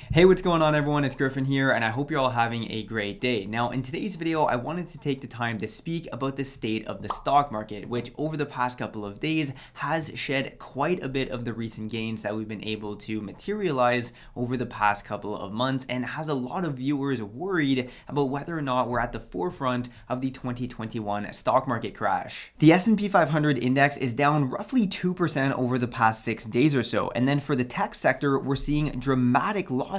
Hey, what's going on everyone? It's Griffin here and I hope you're all having a great day. Now in today's video, I wanted to take the time to speak about the state of the stock market, which over the past couple of days has shed quite a bit of the recent gains that we've been able to materialize over the past couple of months and has a lot of viewers worried about whether or not we're at the forefront of the 2021 stock market crash. The S&P 500 index is down roughly 2% over the past 6 days or so, and then for the tech sector, we're seeing dramatic losses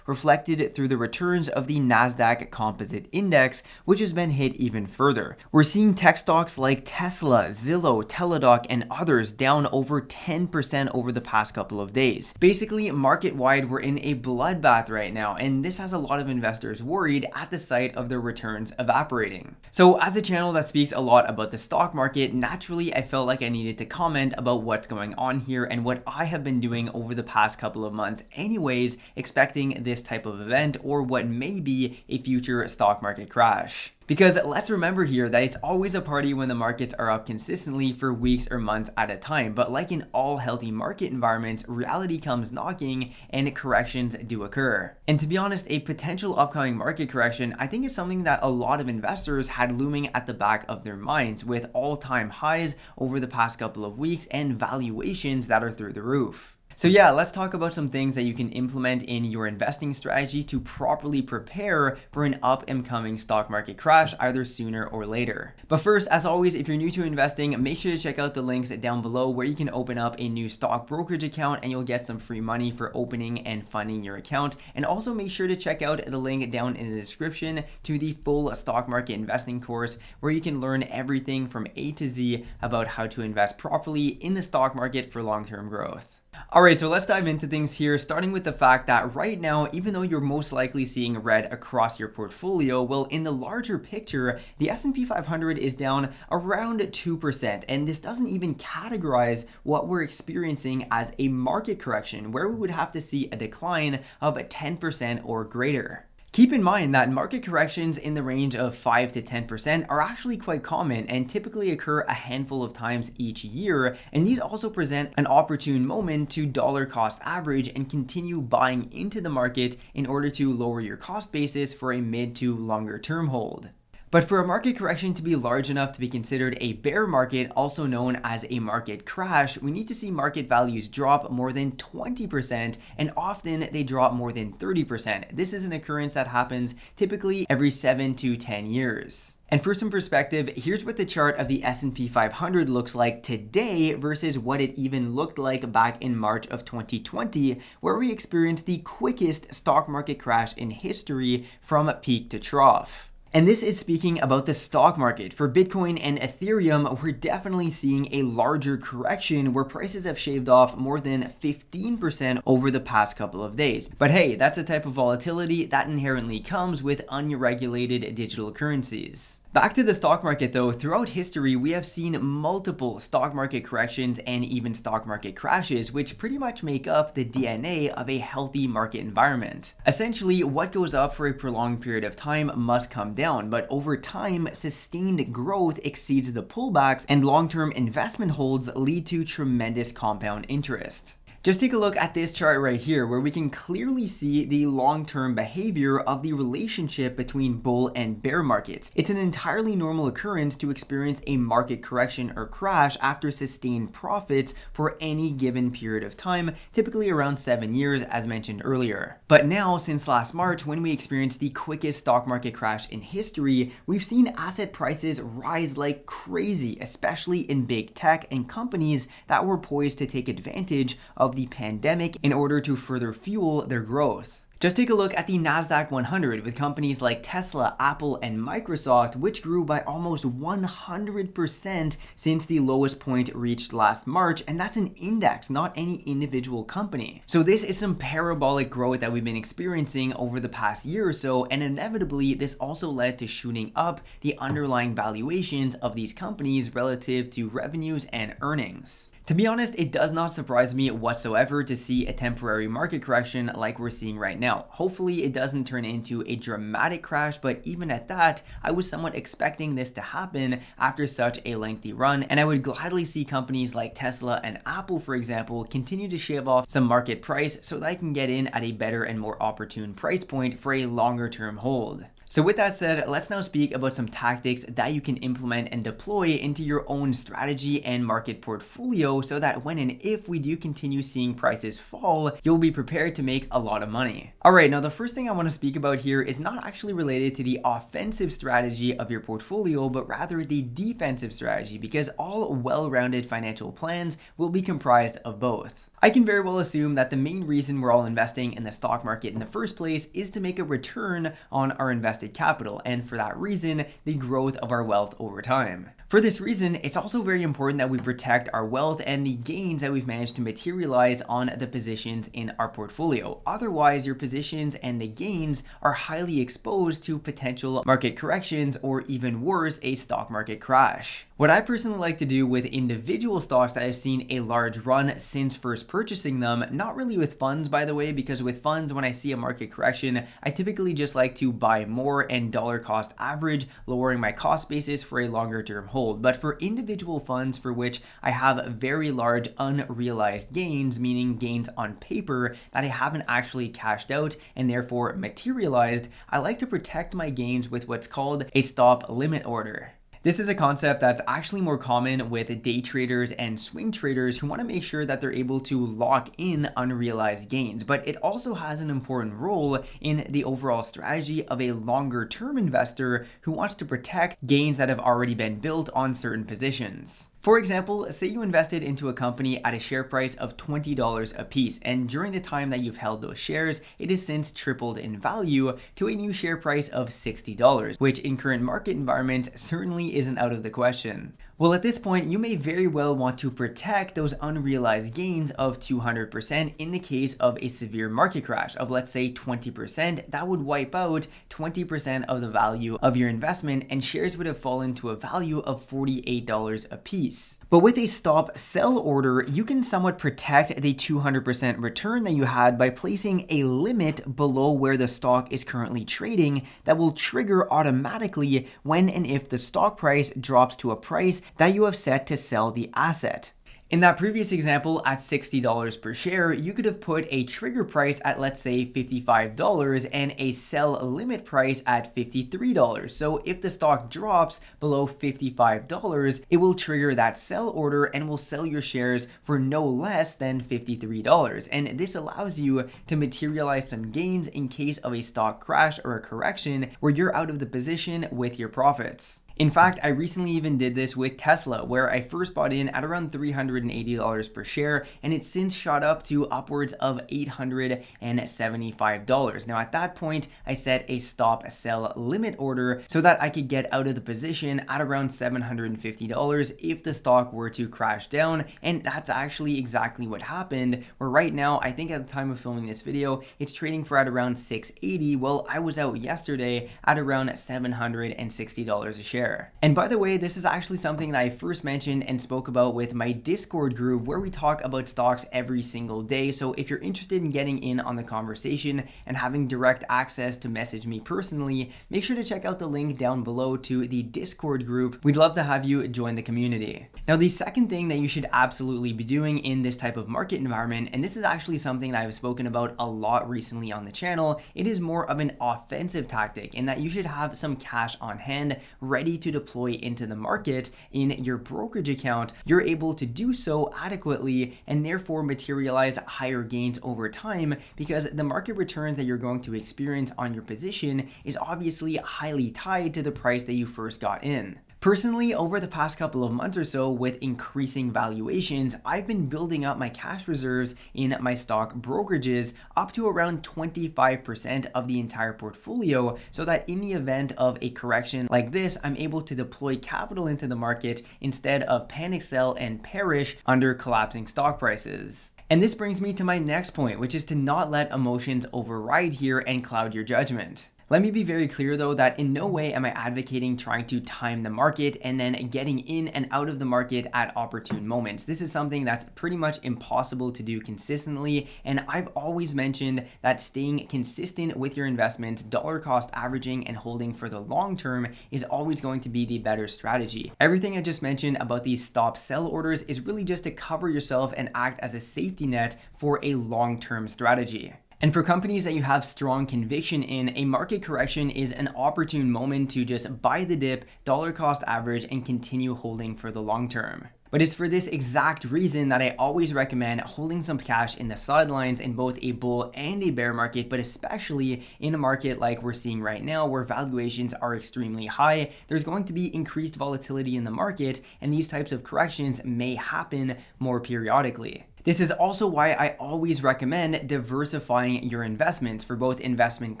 reflected through the returns of the Nasdaq Composite Index, which has been hit even further. We're seeing tech stocks like Tesla, Zillow, Teladoc, and others down over 10% over the past couple of days. Basically, market-wide, we're in a bloodbath right now, and this has a lot of investors worried at the sight of their returns evaporating. So as a channel that speaks a lot about the stock market, naturally I felt like I needed to comment about what's going on here and what I have been doing over the past couple of months anyways, expecting this type of event or what may be a future stock market crash. Because let's remember here that it's always a party when the markets are up consistently for weeks or months at a time, but like in all healthy market environments, reality comes knocking and corrections do occur. And to be honest, a potential upcoming market correction I think is something that a lot of investors had looming at the back of their minds, with all-time highs over the past couple of weeks and valuations that are through the roof. So yeah, let's talk about some things that you can implement in your investing strategy to properly prepare for an up and coming stock market crash either sooner or later. But first, as always, if you're new to investing, make sure to check out the links down below where you can open up a new stock brokerage account and you'll get some free money for opening and funding your account. And also make sure to check out the link down in the description to the full stock market investing course where you can learn everything from A to Z about how to invest properly in the stock market for long-term growth. Alright, so let's dive into things here, starting with the fact that right now, even though you're most likely seeing red across your portfolio, well, in the larger picture, the S&P 500 is down around 2%, and this doesn't even categorize what we're experiencing as a market correction, where we would have to see a decline of 10% or greater. Keep in mind that market corrections in the range of 5 to 10% are actually quite common and typically occur a handful of times each year, and these also present an opportune moment to dollar cost average and continue buying into the market in order to lower your cost basis for a mid to longer term hold. But for a market correction to be large enough to be considered a bear market, also known as a market crash, we need to see market values drop more than 20%, and often they drop more than 30%. This is an occurrence that happens typically every 7 to 10 years. And for some perspective, here's what the chart of the S&P 500 looks like today versus what it even looked like back in March of 2020, where we experienced the quickest stock market crash in history from peak to trough. And this is speaking about the stock market. For Bitcoin and Ethereum, we're definitely seeing a larger correction where prices have shaved off more than 15% over the past couple of days. But hey, that's a type of volatility that inherently comes with unregulated digital currencies. Back to the stock market though, throughout history, we have seen multiple stock market corrections and even stock market crashes, which pretty much make up the DNA of a healthy market environment. Essentially, what goes up for a prolonged period of time must come down, but over time, sustained growth exceeds the pullbacks and long-term investment holds lead to tremendous compound interest. Just take a look at this chart right here where we can clearly see the long-term behavior of the relationship between bull and bear markets. It's an entirely normal occurrence to experience a market correction or crash after sustained profits for any given period of time, typically around 7 years as mentioned earlier. But now, since last March, when we experienced the quickest stock market crash in history, we've seen asset prices rise like crazy, especially in big tech and companies that were poised to take advantage of the pandemic in order to further fuel their growth. Just take a look at the Nasdaq 100 with companies like Tesla, Apple, and Microsoft, which grew by almost 100% since the lowest point reached last March, and that's an index, not any individual company. So this is some parabolic growth that we've been experiencing over the past year or so, and inevitably this also led to shooting up the underlying valuations of these companies relative to revenues and earnings. To be honest, it does not surprise me whatsoever to see a temporary market correction like we're seeing right now. Hopefully it doesn't turn into a dramatic crash, but even at that, I was somewhat expecting this to happen after such a lengthy run, and I would gladly see companies like Tesla and Apple, for example, continue to shave off some market price so that I can get in at a better and more opportune price point for a longer term hold. So with that said, let's now speak about some tactics that you can implement and deploy into your own strategy and market portfolio so that when and if we do continue seeing prices fall, you'll be prepared to make a lot of money. Alright, now the first thing I want to speak about here is not actually related to the offensive strategy of your portfolio, but rather the defensive strategy, because all well-rounded financial plans will be comprised of both. I can very well assume that the main reason we're all investing in the stock market in the first place is to make a return on our invested capital, and for that reason, the growth of our wealth over time. For this reason, it's also very important that we protect our wealth and the gains that we've managed to materialize on the positions in our portfolio. Otherwise, your positions and the gains are highly exposed to potential market corrections or even worse, a stock market crash. What I personally like to do with individual stocks that I've seen a large run since first purchasing them, not really with funds by the way, because with funds, when I see a market correction, I typically just like to buy more and dollar cost average, lowering my cost basis for a longer term hold. But for individual funds for which I have very large unrealized gains, meaning gains on paper that I haven't actually cashed out and therefore materialized, I like to protect my gains with what's called a stop limit order. This is a concept that's actually more common with day traders and swing traders who want to make sure that they're able to lock in unrealized gains, but it also has an important role in the overall strategy of a longer term investor who wants to protect gains that have already been built on certain positions. For example, say you invested into a company at a share price of $20 a piece, and during the time that you've held those shares, it has since tripled in value to a new share price of $60, which in current market environment certainly isn't out of the question. Well, at this point, you may very well want to protect those unrealized gains of 200% in the case of a severe market crash of, let's say, 20%. That would wipe out 20% of the value of your investment, and shares would have fallen to a value of $48 a piece. But with a stop sell order, you can somewhat protect the 200% return that you had by placing a limit below where the stock is currently trading that will trigger automatically when and if the stock price drops to a price that you have set to sell the asset. In that previous example, at $60 per share, you could have put a trigger price at, let's say, $55 and a sell limit price at $53. So if the stock drops below $55, it will trigger that sell order and will sell your shares for no less than $53. And this allows you to materialize some gains in case of a stock crash or a correction where you're out of the position with your profits. In fact, I recently even did this with Tesla, where I first bought in at around $380 per share, and it's since shot up to upwards of $875. Now at that point, I set a stop sell limit order so that I could get out of the position at around $750 if the stock were to crash down, and that's actually exactly what happened, where right now, I think at the time of filming this video, it's trading for at around $680. Well, I was out yesterday at around $760 a share. And by the way, this is actually something that I first mentioned and spoke about with my Discord group where we talk about stocks every single day. So if you're interested in getting in on the conversation and having direct access to message me personally, make sure to check out the link down below to the Discord group. We'd love to have you join the community. Now, the second thing that you should absolutely be doing in this type of market environment, and this is actually something that I've spoken about a lot recently on the channel, it is more of an offensive tactic in that you should have some cash on hand ready to deploy into the market in your brokerage account. You're able to do so adequately and therefore materialize higher gains over time, because the market returns that you're going to experience on your position is obviously highly tied to the price that you first got in. Personally, over the past couple of months or so, with increasing valuations, I've been building up my cash reserves in my stock brokerages up to around 25% of the entire portfolio, so that in the event of a correction like this, I'm able to deploy capital into the market instead of panic sell and perish under collapsing stock prices. And this brings me to my next point, which is to not let emotions override here and cloud your judgment. Let me be very clear though that in no way am I advocating trying to time the market and then getting in and out of the market at opportune moments. This is something that's pretty much impossible to do consistently, and I've always mentioned that staying consistent with your investments, dollar cost averaging and holding for the long term is always going to be the better strategy. Everything I just mentioned about these stop sell orders is really just to cover yourself and act as a safety net for a long-term strategy. And for companies that you have strong conviction in, a market correction is an opportune moment to just buy the dip, dollar cost average, and continue holding for the long term. But it's for this exact reason that I always recommend holding some cash in the sidelines in both a bull and a bear market, but especially in a market like we're seeing right now where valuations are extremely high. There's going to be increased volatility in the market, and these types of corrections may happen more periodically. This is also why I always recommend diversifying your investments for both investment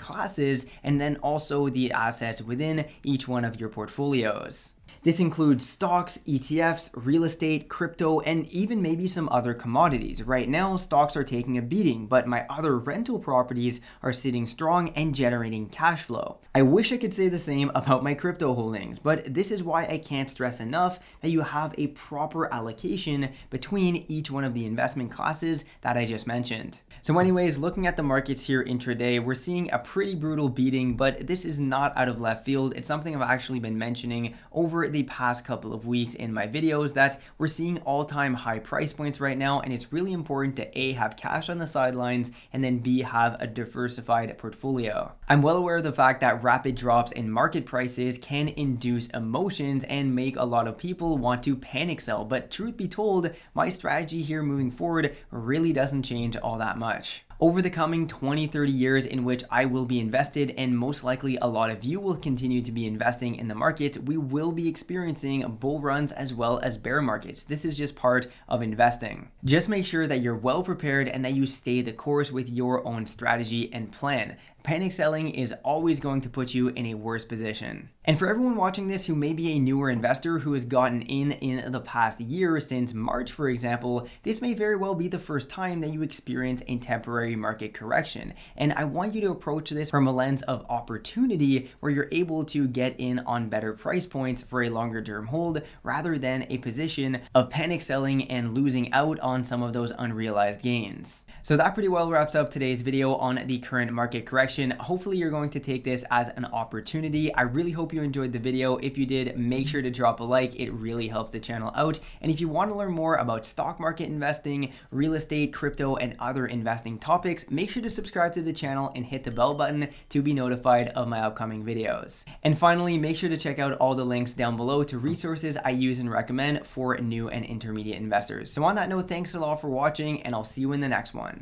classes and then also the assets within each one of your portfolios. This includes stocks, ETFs, real estate, crypto, and even maybe some other commodities. Right now, stocks are taking a beating, but my other rental properties are sitting strong and generating cash flow. I wish I could say the same about my crypto holdings, but this is why I can't stress enough that you have a proper allocation between each one of the investment classes that I just mentioned. So anyways, looking at the markets here intraday, we're seeing a pretty brutal beating, but this is not out of left field. It's something I've actually been mentioning over the past couple of weeks in my videos, that we're seeing all-time high price points right now, and it's really important to A, have cash on the sidelines, and then B, have a diversified portfolio. I'm well aware of the fact that rapid drops in market prices can induce emotions and make a lot of people want to panic sell, but truth be told, my strategy here moving forward really doesn't change all that much. Over the coming 20-30 years in which I will be invested, and most likely a lot of you will continue to be investing in the market, we will be experiencing bull runs as well as bear markets. This is just part of investing. Just make sure that you're well prepared and that you stay the course with your own strategy and plan. Panic selling is always going to put you in a worse position. And for everyone watching this who may be a newer investor who has gotten in the past year, since March for example, this may very well be the first time that you experience a temporary market correction. And I want you to approach this from a lens of opportunity where you're able to get in on better price points for a longer term hold rather than a position of panic selling and losing out on some of those unrealized gains. So that pretty well wraps up today's video on the current market correction. Hopefully you're going to take this as an opportunity. I really hope you enjoyed the video. If you did, make sure to drop a like. It really helps the channel out. And if you want to learn more about stock market investing, real estate, crypto, and other investing topics, make sure to subscribe to the channel and hit the bell button to be notified of my upcoming videos. And finally, make sure to check out all the links down below to resources I use and recommend for new and intermediate investors. So on that note, thanks a lot for watching, and I'll see you in the next one.